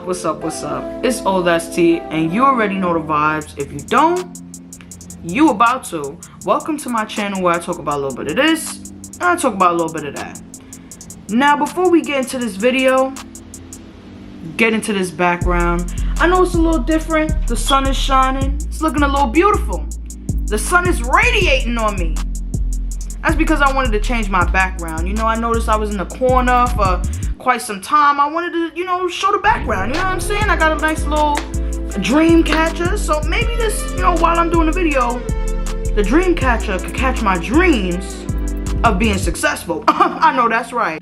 What's up? It's Ohthatsstee, and you already know the vibes. If you don't, you about to. Welcome to my channel where I talk about a little bit of this, and I talk about a little bit of that. Now, before we get into this video, get into this background. I know it's a little different. The sun is shining. It's looking a little beautiful. The sun is radiating on me. That's because I wanted to change my background. You know, I noticed I was in the corner for quite some time. I wanted to, show the background. You know what I'm saying? I got a nice little dream catcher. So maybe this, while I'm doing the video, the dream catcher could catch my dreams of being successful. I know that's right.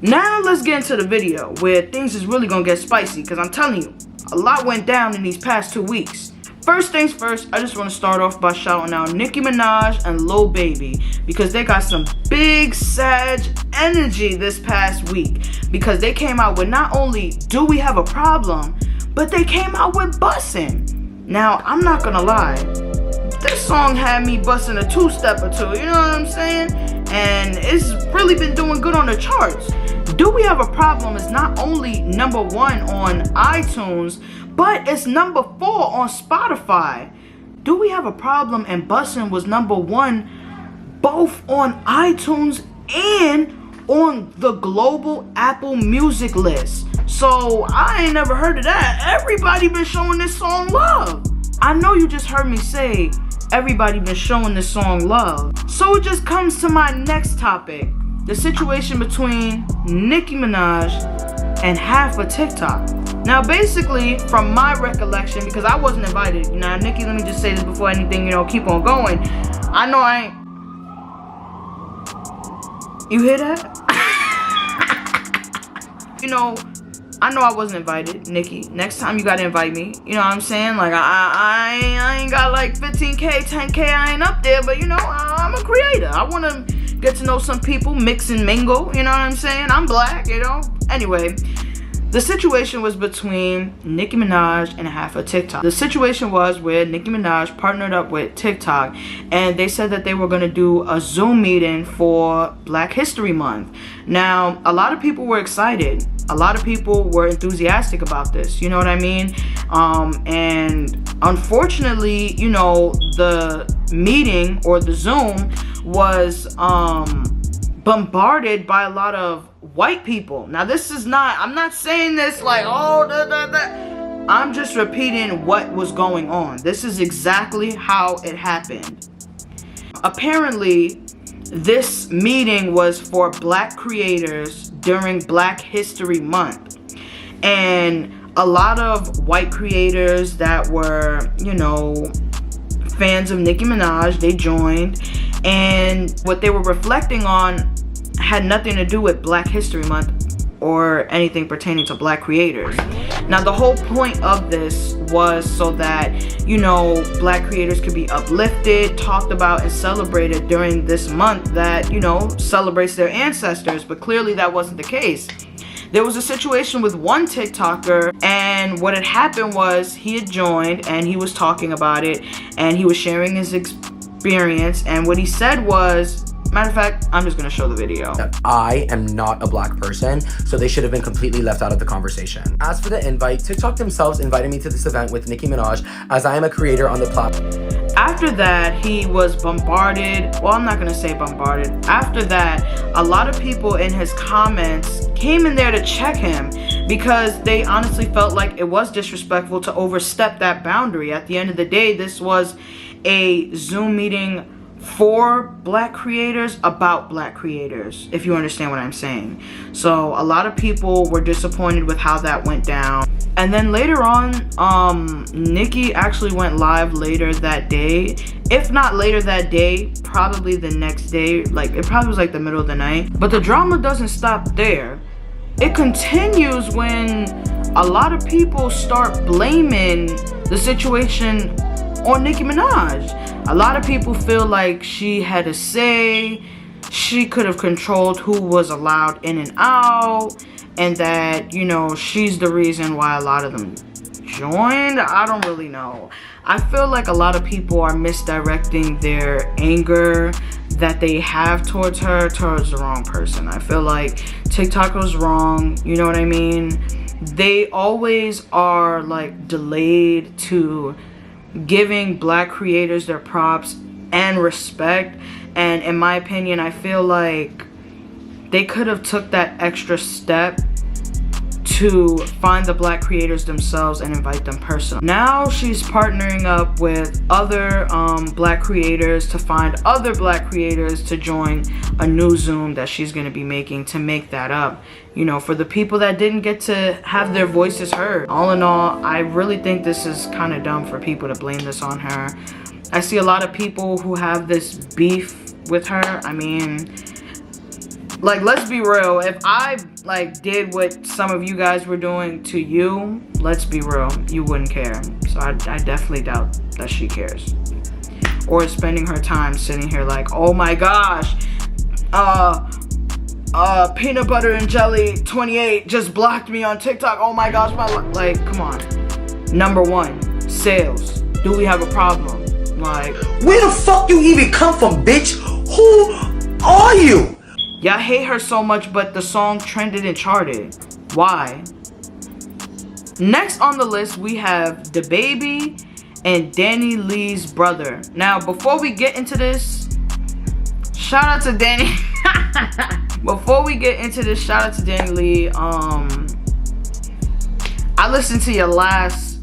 Now let's get into the video where things is really gonna get spicy, because I'm telling you, a lot went down in these past 2 weeks. First things first, I just want to start off by shouting out Nicki Minaj and DaBaby, because they got some big Sag energy this past week, because they came out with not only Do We Have a Problem, but they came out with Bussin'. Now, I'm not gonna lie, this song had me busting a two-step or two, you know what I'm saying? And it's really been doing good on the charts. Do We Have a Problem is not only #1 on iTunes, but it's #4 on Spotify. Do We Have a Problem and Bussin' was #1 both on iTunes and on the global Apple Music list. So I ain't never heard of that. Everybody been showing this song love. I know you just heard me say everybody been showing this song love. So it just comes to my next topic. The situation between Nicki Minaj and half of TikTok. Now, basically, from my recollection, because I wasn't invited. Now, Nicki, let me just say this before anything, keep on going. I know I ain't. You hear that? I know I wasn't invited, Nicki. Next time you gotta invite me. You know what I'm saying? Like, I ain't got like 15K, 10K, I ain't up there, but I'm a creator. I wanna get to know some people, mix and mingle, you know what I'm saying? I'm black, Anyway, the situation was between Nicki Minaj and half of TikTok. The situation was where Nicki Minaj partnered up with TikTok, and they said that they were gonna do a Zoom meeting for Black History Month. Now, a lot of people were excited. A lot of people were enthusiastic about this, you know what I mean? And unfortunately, the meeting or the Zoom was bombarded by a lot of white people. Now, this is not, I'm not saying this like, I'm just repeating what was going on. This is exactly how it happened. Apparently, this meeting was for Black creators during Black History Month. And a lot of white creators that were, fans of Nicki Minaj, they joined. And what they were reflecting on had nothing to do with Black History Month or anything pertaining to Black creators. Now, the whole point of this was so that, Black creators could be uplifted, talked about, and celebrated during this month that, celebrates their ancestors. But clearly that wasn't the case. There was a situation with one TikToker, and what had happened was he had joined and he was talking about it and he was sharing his experience, and what he said was, matter of fact, I'm just gonna show the video. I am not a Black person, so they should have been completely left out of the conversation. As for the invite, TikTok themselves invited me to this event with Nicki Minaj, as I am a creator on the platform. After that, he was bombarded. Well, I'm not gonna say bombarded. After that, a lot of people in his comments came in there to check him, because they honestly felt like it was disrespectful to overstep that boundary. At the end of the day, this was a Zoom meeting for Black creators about Black creators, if you understand what I'm saying. So a lot of people were disappointed with how that went down. And then later on, Nicki actually went live later that day. If not later that day, probably the next day. Like, it probably was like the middle of the night. But the drama doesn't stop there. It continues when a lot of people start blaming the situation on Nicki Minaj. A lot of people feel like she had a say, she could have controlled who was allowed in and out, and that, she's the reason why a lot of them joined. I don't really know. I feel like a lot of people are misdirecting their anger that they have towards her towards the wrong person. I feel like TikTok was wrong, you know what I mean? they always are like delayed to giving black creators their props and respect. And in my opinion, I feel like they could have took that extra step to find the black creators themselves and invite them personally. Now she's partnering up with other black creators to find other black creators to join a new Zoom that she's going to be making to make that up, you know, for the people that didn't get to have their voices heard. All in all, I really think this is kind of dumb for people to blame this on her. I see a lot of people who have this beef with her. I mean, like, let's be real. If I like did what some of you guys were doing to you, let's be real, you wouldn't care. So I definitely doubt that she cares, or is spending her time sitting here like, oh my gosh, peanut butter and jelly 28 just blocked me on TikTok. Oh my gosh, like, come on. Number one, sales. Do we have a problem? Like, where the fuck you even come from, bitch? Who are you? Y'all hate her so much, but the song trended and charted. Why? Next on the list, we have DaBaby and Dani Lee's brother. Now, before we get into this, shout out to Dani. Before we get into this, shout out to Dani Lee. I listened to your last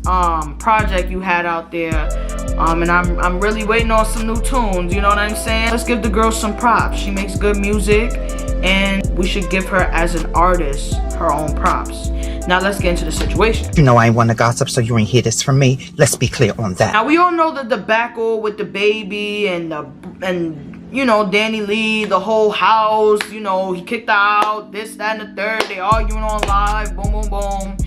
project you had out there, and I'm really waiting on some new tunes, you know what I'm saying? Let's give the girl some props. She makes good music, and we should give her as an artist her own props. Now let's get into the situation. You know I ain't want to gossip, so you ain't hear this from me. Let's be clear on that. Now we all know the debacle with DaBaby and you know, Dani Lee, the whole house, you know, he kicked her out, this, that, and the third. They arguing on live, boom, boom, boom.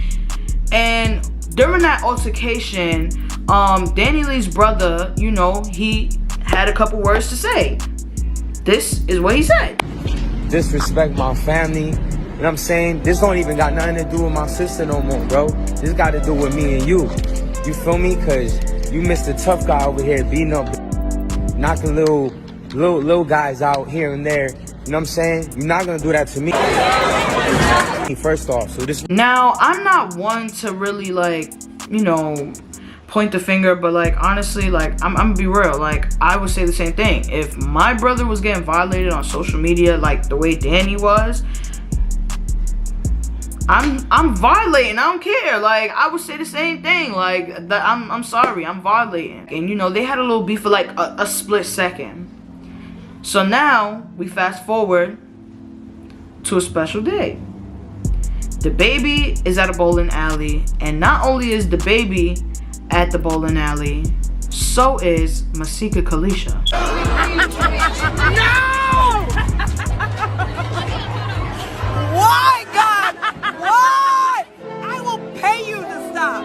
And during that altercation, Dani Lee's brother, you know, he had a couple words to say. This is what he said. Disrespect my family. You know what I'm saying? This don't even got nothing to do with my sister no more, bro. This got to do with me and you. You feel me? Cause you missed a tough guy over here beating up, knocking little guys out here and there. You know what I'm saying? You're not gonna do that to me. First off, so this. Now, I'm not one to really, like, you know, point the finger, but like, honestly, like, I'm gonna be real. Like, I would say the same thing. If my brother was getting violated on social media like the way Dani was, I'm violating. I don't care. Like, I would say the same thing. Like, I'm sorry, I'm violating. And you know, they had a little beef for like a split second. So now we fast forward to a special day. DaBaby is at a bowling alley, and not only is DaBaby at the bowling alley, so is Masika Kalisha. No! Why, God? Why? I will pay you to stop.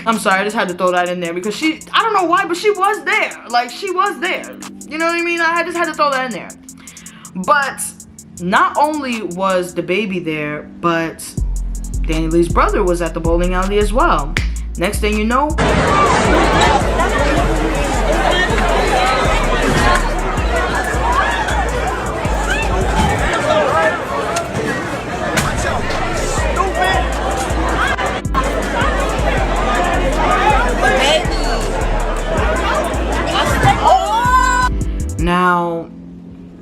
I'm sorry, I just had to throw that in there because I don't know why, but she was there. Like, she was there. You know what I mean? I just had to throw that in there. But not only was DaBaby there, but Dani Lee's brother was at the bowling alley as well. Next thing you know, now,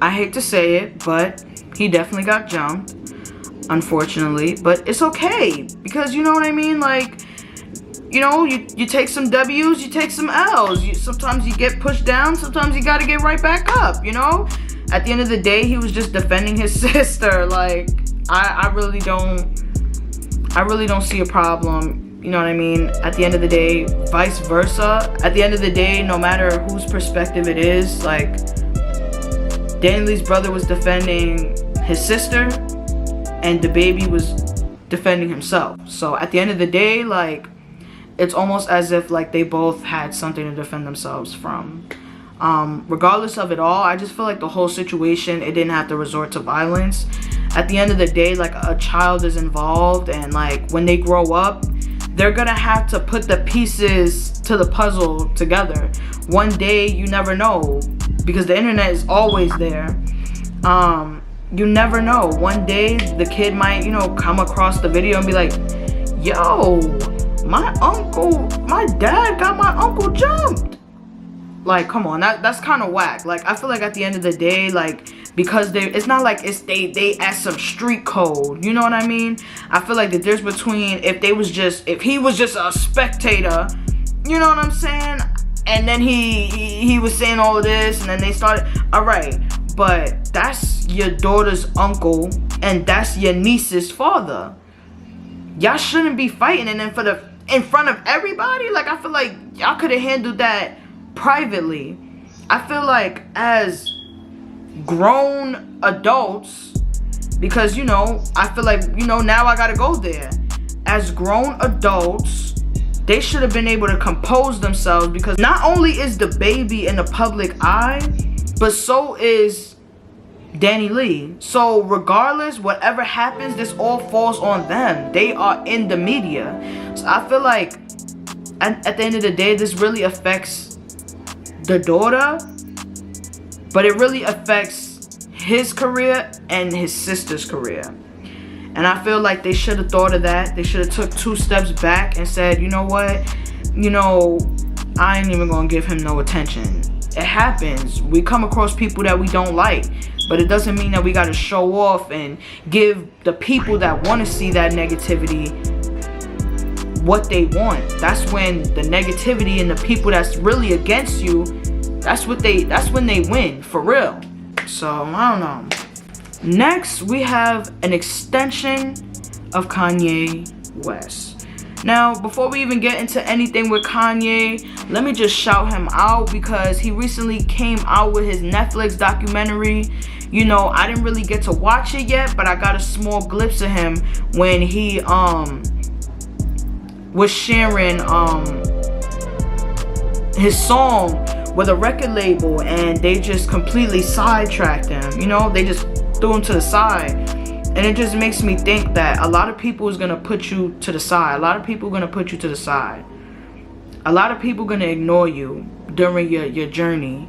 I hate to say it, but he definitely got jumped, unfortunately. But it's okay, because you know what I mean? Like, you know, you take some W's, you take some L's. Sometimes you get pushed down, sometimes you gotta get right back up, you know? At the end of the day, he was just defending his sister. Like, I really don't see a problem. You know what I mean? At the end of the day, vice versa. At the end of the day, no matter whose perspective it is, like, Dani Lee's brother was defending his sister, and DaBaby was defending himself. So at the end of the day, like, it's almost as if like they both had something to defend themselves from. Regardless of it all, I just feel like the whole situation, it didn't have to resort to violence. At the end of the day, like, a child is involved, and like when they grow up, they're gonna have to put the pieces to the puzzle together. One day, you never know, because the internet is always there. you never know. One day the kid might, you know, come across the video and be like, yo, my dad got my uncle jumped. Like, come on, that's kind of whack. Like, I feel like at the end of the day, like, because it's not like they at some street code, you know what I mean? I feel like that there's between if he was just a spectator, you know what I'm saying? And then he was saying all of this, and then they started, all right, but that's your daughter's uncle, and that's your niece's father. Y'all shouldn't be fighting, and then in front of everybody. Like, I feel like y'all could have handled that privately. I feel like as grown adults, because, you know, I feel like, you know, now I gotta go there. As grown adults, they should have been able to compose themselves, because not only is DaBaby in the public eye, but so is Dani Lee. So regardless, whatever happens, this all falls on them. They are in the media. So I feel like at the end of the day, this really affects the daughter, but it really affects his career and his sister's career. And I feel like they should have thought of that. They should have took 2 steps back and said, you know what, you know, I ain't even gonna give him no attention. It happens. We come across people that we don't like, but it doesn't mean that we gotta show off and give the people that want to see that negativity what they want. That's when the negativity and the people that's really against you, that's when they win, for real. So, I don't know. Next, we have an extension of Kanye West. Now, before we even get into anything with Kanye, let me just shout him out, because he recently came out with his Netflix documentary. You know, I didn't really get to watch it yet, but I got a small glimpse of him when he was sharing his song with a record label, and they just completely sidetracked him. You know, they just threw him to the side. And it just makes me think that a lot of people is going to put you to the side. A lot of people are going to put you to the side. A lot of people are going to ignore you during your journey.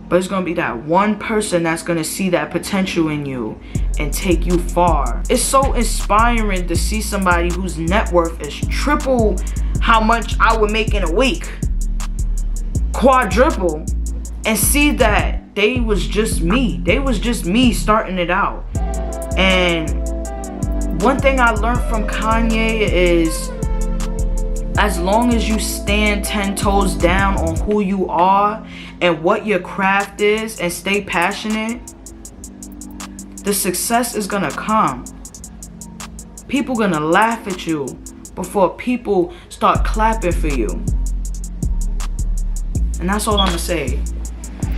But it's going to be that one person that's going to see that potential in you and take you far. It's so inspiring to see somebody whose net worth is triple how much I would make in a week, quadruple, and see that they was just me. They was just me starting it out. And one thing I learned from Kanye is, as long as you stand 10 toes down on who you are and what your craft is and stay passionate, the success is gonna come. People gonna laugh at you before people start clapping for you. And that's all I'm gonna say.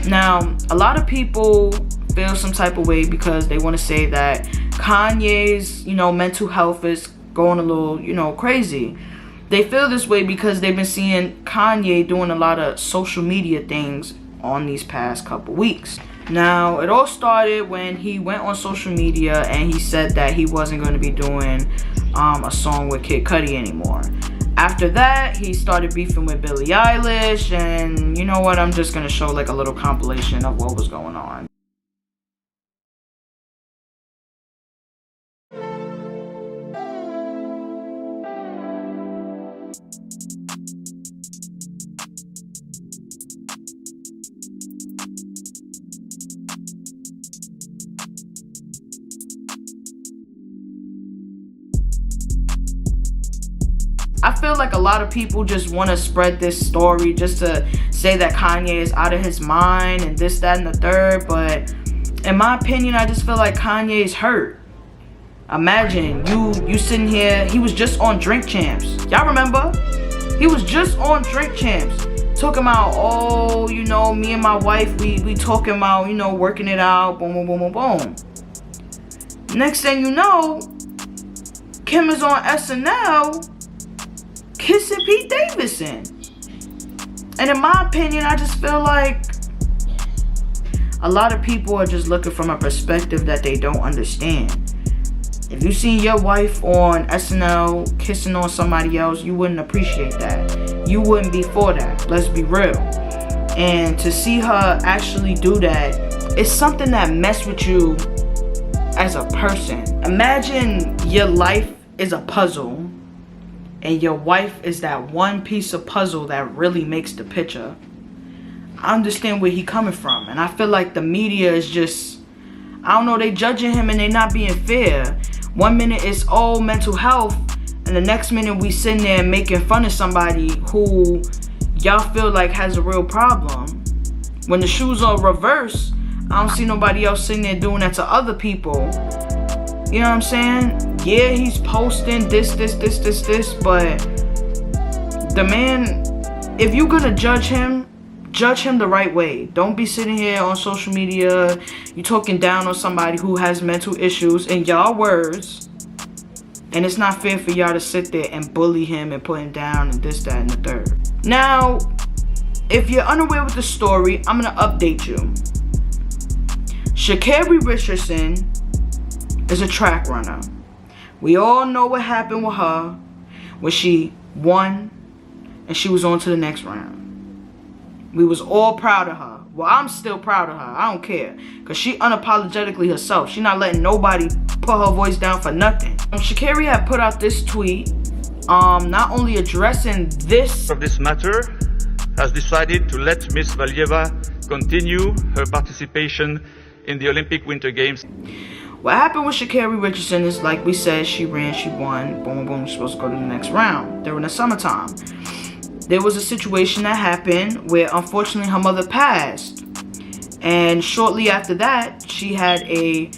Now, a lot of people feel some type of way because they want to say that Kanye's, you know, mental health is going a little, you know, crazy. They feel this way because they've been seeing Kanye doing a lot of social media things on these past couple weeks. Now, it all started when he went on social media and he said that he wasn't going to be doing a song with Kid Cudi anymore. After that, he started beefing with Billie Eilish, and you know what? I'm just going to show like a little compilation of what was going on. I feel like a lot of people just want to spread this story just to say that Kanye is out of his mind and this, that, and the third. But in my opinion, I just feel like Kanye is hurt. Imagine you sitting here. He was just on Drink Champs. Y'all remember? He was just on Drink Champs. Talking about, oh, you know, me and my wife, we talking about, you know, working it out. Boom, boom, boom, boom, boom. Next thing you know, Kim is on SNL kissing Pete Davidson. And in my opinion, I just feel like a lot of people are just looking from a perspective that they don't understand. If you seen your wife on SNL kissing on somebody else, you wouldn't appreciate that. You wouldn't be for that. Let's be real. And to see her actually do that, it's something that mess with you as a person. Imagine your life is a puzzle and your wife is that one piece of puzzle that really makes the picture. I understand where he coming from, and I feel like the media is just, I don't know, they judging him and they not being fair. One minute it's all mental health, and the next minute we sitting there making fun of somebody who y'all feel like has a real problem. When the shoes are reversed, I don't see nobody else sitting there doing that to other people. You know what I'm saying? Yeah, he's posting this, but the man, if you're gonna judge him the right way. Don't be sitting here on social media, you talking down on somebody who has mental issues in y'all words, and it's not fair for y'all to sit there and bully him and put him down and this, that, and the third. Now, if you're unaware with the story, I'm gonna update you. Sha'Carri Richardson is a track runner. We all know what happened with her when she won and she was on to the next round. We was all proud of her. Well, I'm still proud of her. I don't care. Because she unapologetically herself. She not letting nobody put her voice down for nothing. Sha'Carri had put out this tweet, not only addressing this of this matter, has decided to let Miss Valieva continue her participation in the Olympic Winter Games. What happened with Sha'Carri Richardson is, like we said, she ran, she won, boom, boom, she's supposed to go to the next round during the summertime. There was a situation that happened where unfortunately her mother passed, and shortly after that she had a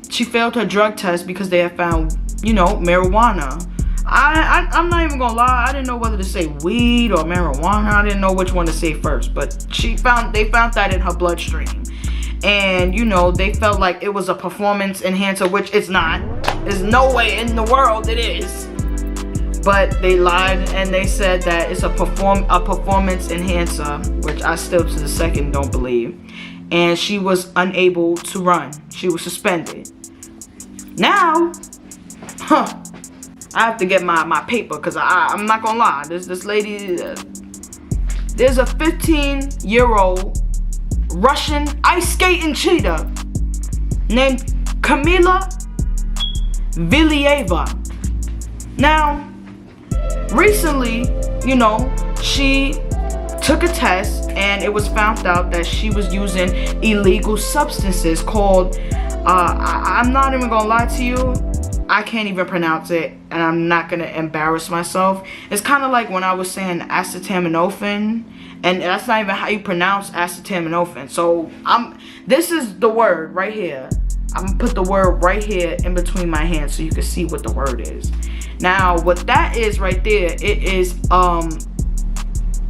she failed her drug test because they had found, you know, marijuana. I'm not even gonna lie, I didn't know whether to say weed or marijuana. I didn't know which one to say first, but they found that in her bloodstream, and you know, they felt like it was a performance enhancer, which it's not. There's no way in the world it is. But they lied and they said that it's a performance enhancer, which I still to the second don't believe. And she was unable to run. She was suspended. Now, I have to get my paper, because I'm not gonna lie. This lady, there's a 15-year-old Russian ice skating cheater named Kamila Valieva. Now, recently, you know, she took a test and it was found out that she was using illegal substances called, I'm not even gonna lie to you, I can't even pronounce it, and I'm not gonna embarrass myself. It's kind of like when I was saying acetaminophen, and that's not even how you pronounce acetaminophen. So this is the word right here. I'm gonna put the word right here in between my hands so you can see what the word is. Now, what that is right there, it is a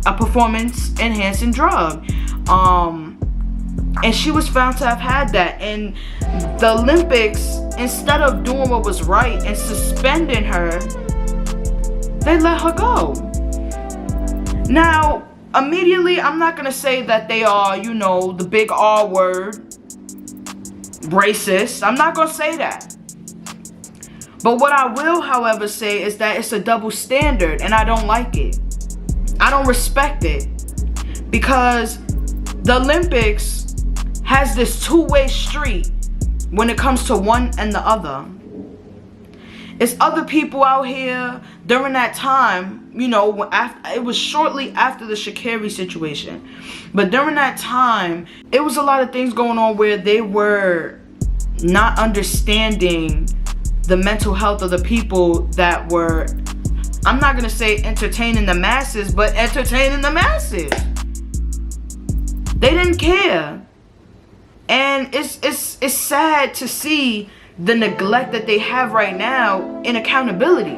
performance enhancing drug. And she was found to have had that. And the Olympics, instead of doing what was right and suspending her, they let her go. Now, immediately, I'm not gonna say that they are, you know, the big R word, racist. I'm not gonna say that. But what I will, however, say is that it's a double standard, and I don't like it. I don't respect it, because the Olympics has this two-way street when it comes to one and the other. It's other people out here during that time, you know, it was shortly after the Sha'Carri situation. But during that time, it was a lot of things going on where they were not understanding the mental health of the people that were, I'm not gonna say entertaining the masses, but entertaining the masses. They didn't care. And it's sad to see the neglect that they have right now in accountability.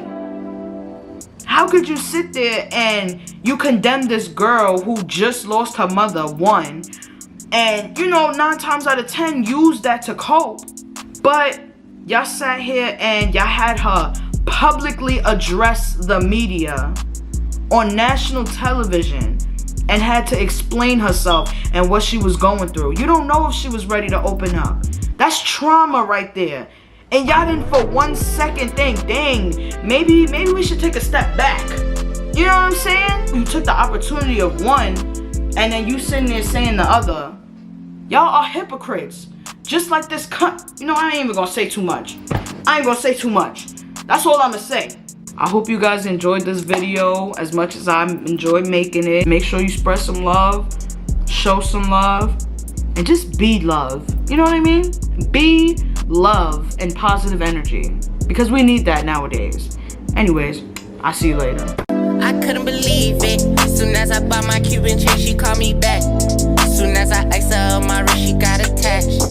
How could you sit there and you condemn this girl who just lost her mother, one, and, you know, 9 times out of 10 use that to cope, but y'all sat here and y'all had her publicly address the media on national television and had to explain herself and what she was going through. You don't know if she was ready to open up. That's trauma right there. And y'all didn't for 1 second think, dang, maybe we should take a step back. You know what I'm saying? You took the opportunity of one and then you sitting there saying the other. Y'all are hypocrites. just like this you know, I ain't even gonna say too much. That's all I'ma say. I hope you guys enjoyed this video as much as I enjoyed making it. Make sure you spread some love, show some love, and just be love. You know what I mean? Be love and positive energy, because we need that nowadays. Anyways, I'll see you later. I couldn't believe it. Soon as I bought my Cuban chain, she called me back. Soon as I iced her up my wrist, she got attached.